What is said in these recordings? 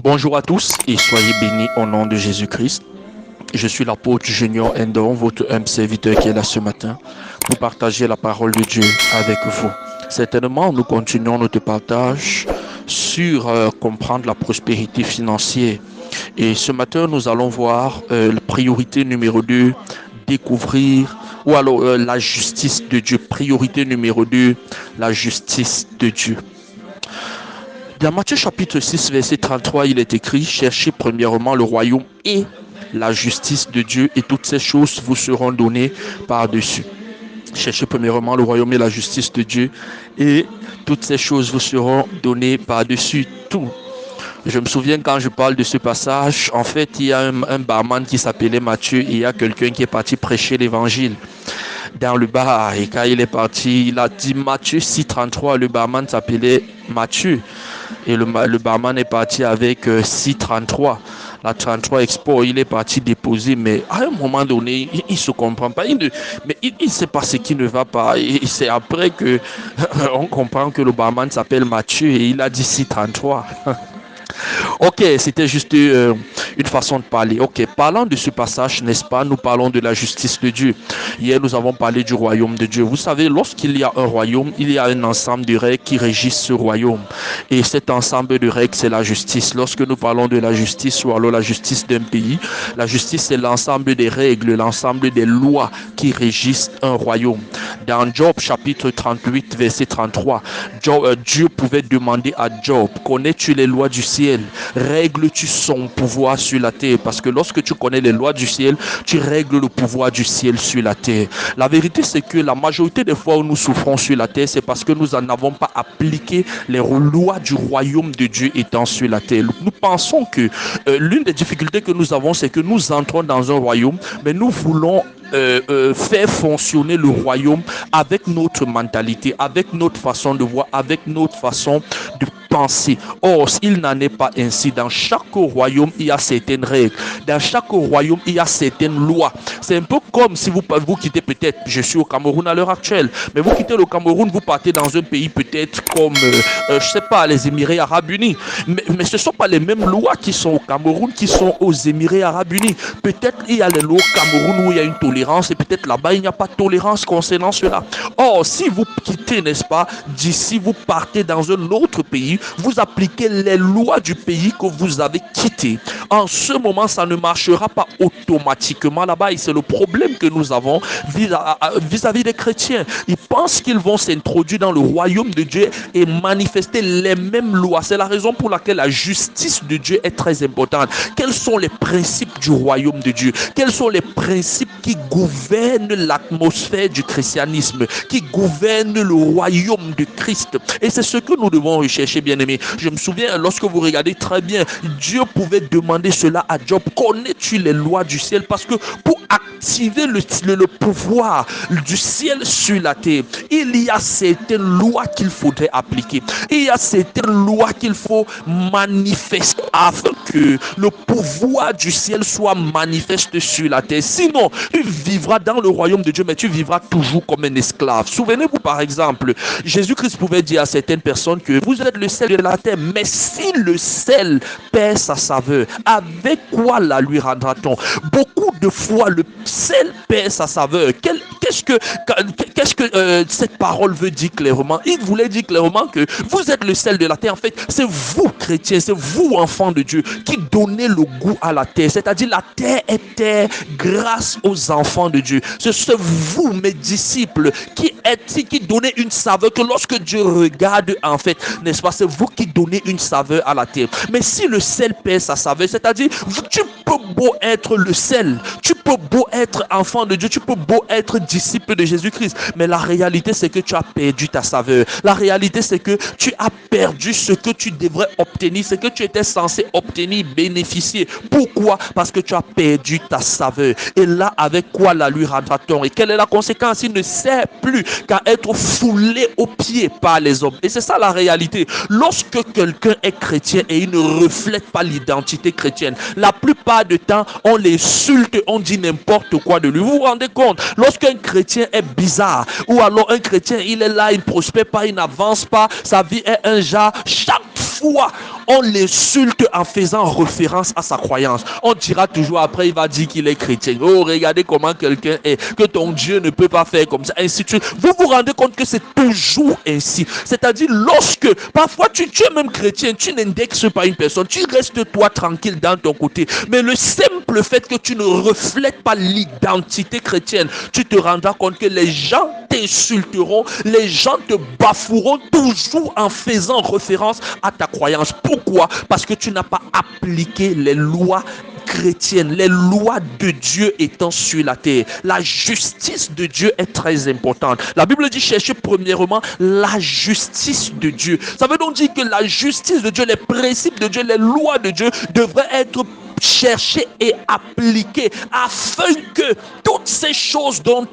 Bonjour à tous et soyez bénis au nom de Jésus-Christ. Je suis l'apôtre Junior Endon, votre humble serviteur qui est là ce matin pour partager la parole de Dieu avec vous. Certainement, nous continuons notre partage sur comprendre la prospérité financière. Et ce matin, nous allons voir la priorité numéro 2, découvrir, ou alors la justice de Dieu. Priorité numéro 2, la justice de Dieu. Dans Matthieu chapitre 6, verset 33, il est écrit « Cherchez premièrement le royaume et la justice de Dieu et toutes ces choses vous seront données par-dessus. » Cherchez premièrement le royaume et la justice de Dieu et toutes ces choses vous seront données par-dessus tout. Je me souviens quand je parle de ce passage, en fait, il y a un barman qui s'appelait Matthieu et il y a quelqu'un qui est parti prêcher l'évangile dans le bar. Et quand il est parti, il a dit Matthieu 6,33, le barman s'appelait Matthieu. Et le barman est parti avec 6,33. La 33 Expo, il est parti déposer, mais à un moment donné, il ne se comprend pas. Il ne sait pas ce qui ne va pas. Et c'est après que on comprend que le barman s'appelle Matthieu et il a dit 6,33. Ok, c'était juste une façon de parler. Ok, parlant de ce passage, n'est-ce pas, nous parlons de la justice de Dieu. Hier, nous avons parlé du royaume de Dieu. Vous savez, lorsqu'il y a un royaume, il y a un ensemble de règles qui régissent ce royaume. Et cet ensemble de règles, c'est la justice. Lorsque nous parlons de la justice, ou alors la justice d'un pays, la justice, c'est l'ensemble des règles, l'ensemble des lois qui régissent un royaume. Dans Job, chapitre 38, verset 33, Dieu pouvait demander à Job, connais-tu les lois du ciel? Règles-tu son pouvoir sur la terre? Parce que lorsque tu connais les lois du ciel, tu règles le pouvoir du ciel sur la terre. La vérité, c'est que la majorité des fois où nous souffrons sur la terre, c'est parce que nous n'en avons pas appliqué les lois du royaume de Dieu étant sur la terre. Nous pensons que l'une des difficultés que nous avons, c'est que nous entrons dans un royaume, mais nous voulons faire fonctionner le royaume avec notre mentalité, avec notre façon de voir, avec notre façon de penser. Or, il n'en est pas ainsi. Dans chaque royaume, il y a certaines règles. Dans chaque royaume, il y a certaines lois. C'est un peu comme si vous quittez peut-être, je suis au Cameroun à l'heure actuelle, mais vous quittez le Cameroun, vous partez dans un pays peut-être comme, je sais pas, les Émirats Arabes Unis. Mais ce ne sont pas les mêmes lois qui sont au Cameroun, qui sont aux Émirats Arabes Unis. Peut-être il y a les lois au Cameroun où il y a une tolérance et peut-être là-bas, il n'y a pas de tolérance concernant cela. Or, si vous quittez, n'est-ce pas, d'ici, vous partez dans un autre pays, vous appliquez les lois du pays que vous avez quitté. En ce moment, ça ne marchera pas automatiquement là-bas et c'est le problème que nous avons vis-à-vis des chrétiens. Ils pensent qu'ils vont s'introduire dans le royaume de Dieu et manifester les mêmes lois. C'est la raison pour laquelle la justice de Dieu est très importante. Quels sont les principes du royaume de Dieu? Quels sont les principes qui gouvernent l'atmosphère du christianisme, qui gouvernent le royaume de Christ? Et c'est ce que nous devons rechercher, bien aimé. Je me souviens, lorsque vous regardez très bien, Dieu pouvait demander cela à Job. Connais-tu les lois du ciel? Parce que pour activer le pouvoir du ciel sur la terre, il y a certaines lois qu'il faudrait appliquer. Il y a certaines lois qu'il faut manifester afin que le pouvoir du ciel soit manifeste sur la terre. Sinon, tu vivras dans le royaume de Dieu, mais tu vivras toujours comme un esclave. Souvenez-vous par exemple, Jésus-Christ pouvait dire à certaines personnes que vous êtes le sel de la terre, mais si le sel perd sa saveur, avec quoi la lui rendra-t-on? Beaucoup de fois, le sel perd sa saveur. Qu'est-ce que cette parole veut dire clairement? Il voulait dire clairement que vous êtes le sel de la terre. En fait, c'est vous, chrétiens, c'est vous, enfants de Dieu, qui donnez le goût à la terre. C'est-à-dire, la terre est terre grâce aux enfants de Dieu. C'est vous, mes disciples, qui donnez une saveur que lorsque Dieu regarde, en fait, n'est-ce pas, c'est vous qui donnez une saveur à la terre. Mais si le sel perd sa saveur, c'est-à-dire, tu peux beau être le sel, tu peux beau être enfant de Dieu, tu peux beau être disciple de Jésus-Christ, mais la réalité, c'est que tu as perdu ta saveur. La réalité, c'est que tu as perdu ce que tu devrais obtenir, ce que tu étais censé obtenir, bénéficier. Pourquoi? Parce que tu as perdu ta saveur. Et là, avec quoi la lui rendra-t-on? Et quelle est la conséquence? Il ne sert plus qu'à être foulé aux pieds par les hommes. Et c'est ça la réalité. Lorsque quelqu'un est chrétien et il ne reflète pas l'identité chrétienne, la plupart du temps, on l'insulte, on dit n'importe quoi de lui. Vous vous rendez compte? Lorsqu'un chrétien est bizarre, ou alors un chrétien, il est là, il ne prospère pas, il n'avance pas, sa vie est un genre, chaque Parfois, on l'insulte en faisant référence à sa croyance. On dira toujours après, il va dire qu'il est chrétien. Oh, regardez comment quelqu'un est, que ton Dieu ne peut pas faire comme ça, ainsi de suite. Vous vous rendez compte que c'est toujours ainsi. C'est-à-dire, lorsque, parfois, tu es même chrétien, tu n'indexes pas une personne, tu restes toi tranquille dans ton côté. Mais le simple fait que tu ne reflètes pas l'identité chrétienne, tu te rendras compte que les gens t'insulteront, les gens te bafoueront toujours en faisant référence à ta croyance. Pourquoi? Parce que tu n'as pas appliqué les lois chrétienne, les lois de Dieu étant sur la terre. La justice de Dieu est très importante. La Bible dit chercher premièrement la justice de Dieu. Ça veut donc dire que la justice de Dieu, les principes de Dieu, les lois de Dieu devraient être chercher et appliquer afin que toutes ces choses dont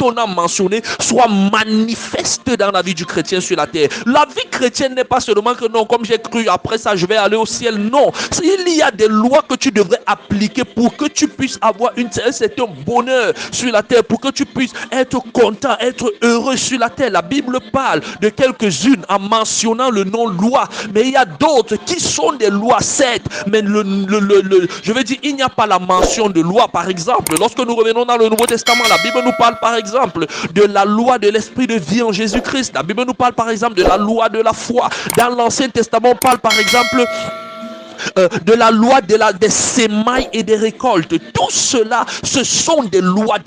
on a mentionné soient manifestes dans la vie du chrétien sur la terre. La vie chrétienne n'est pas seulement que non, comme j'ai cru, après ça je vais aller au ciel. Non, il y a des lois que tu devrais appliquer pour que tu puisses avoir un certain bonheur sur la terre, pour que tu puisses être content, être heureux sur la terre. La Bible parle de quelques-unes en mentionnant le nom loi, mais il y a d'autres qui sont des lois, certes, mais je veux dire, il n'y a pas la mention de loi. Par exemple, lorsque nous revenons dans le Nouveau Testament, la Bible nous parle par exemple de la loi de l'esprit de vie en Jésus-Christ. La Bible nous parle par exemple de la loi de la foi. Dans l'Ancien Testament, on parle par exemple de la loi des semailles et des récoltes. Tout cela, ce sont des lois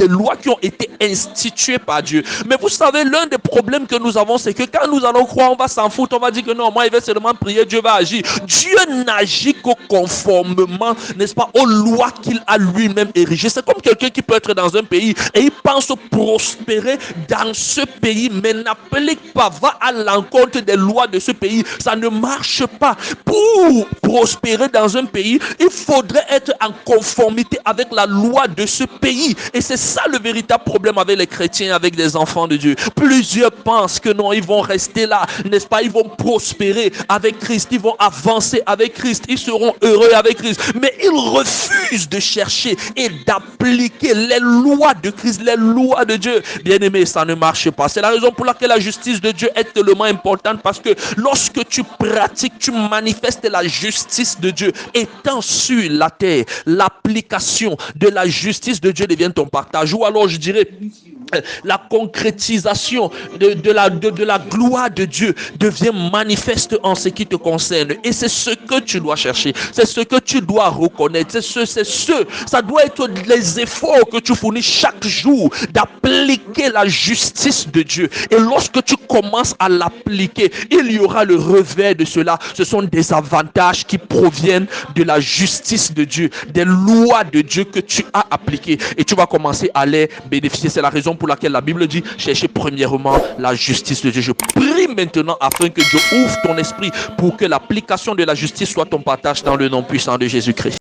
qui ont été instituées par Dieu. Mais vous savez, l'un des problèmes que nous avons, c'est que quand nous allons croire, on va s'en foutre, on va dire que non, moi, il va seulement prier, Dieu va agir. Dieu n'agit que conformément, n'est-ce pas, aux lois qu'il a lui-même érigées. C'est comme quelqu'un qui peut être dans un pays et il pense prospérer dans ce pays, mais n'applique pas, va à l'encontre des lois de ce pays. Ça ne marche pas. Pour prospérer dans un pays, il faudrait être en conformité avec la loi de ce pays. Et c'est ça le véritable problème avec les chrétiens, avec des enfants de Dieu. Plusieurs pensent que non, ils vont rester là, n'est-ce pas? Ils vont prospérer avec Christ, ils vont avancer avec Christ, ils seront heureux avec Christ. Mais ils refusent de chercher et d'appliquer les lois de Christ, les lois de Dieu. Bien-aimé, ça ne marche pas. C'est la raison pour laquelle la justice de Dieu est tellement importante, parce que lorsque tu pratiques, tu manifestes la justice de Dieu étant sur la terre, l'application de la justice de Dieu devient ton partage. Ou alors je dirais la concrétisation de la gloire de Dieu devient manifeste en ce qui te concerne. Et c'est ce que tu dois chercher, c'est ce que tu dois reconnaître, ça doit être les efforts que tu fournis chaque jour d'appliquer la justice de Dieu. Et lorsque tu commences à l'appliquer, il y aura le revers de cela. Ce sont des avantages qui proviennent de la justice de Dieu, des lois de Dieu que tu as appliquées, et tu vas commencer à les bénéficier. C'est la raison pour laquelle la Bible dit cherchez premièrement la justice de Dieu. Je prie maintenant afin que Dieu ouvre ton esprit pour que l'application de la justice soit ton partage dans le nom puissant de Jésus-Christ.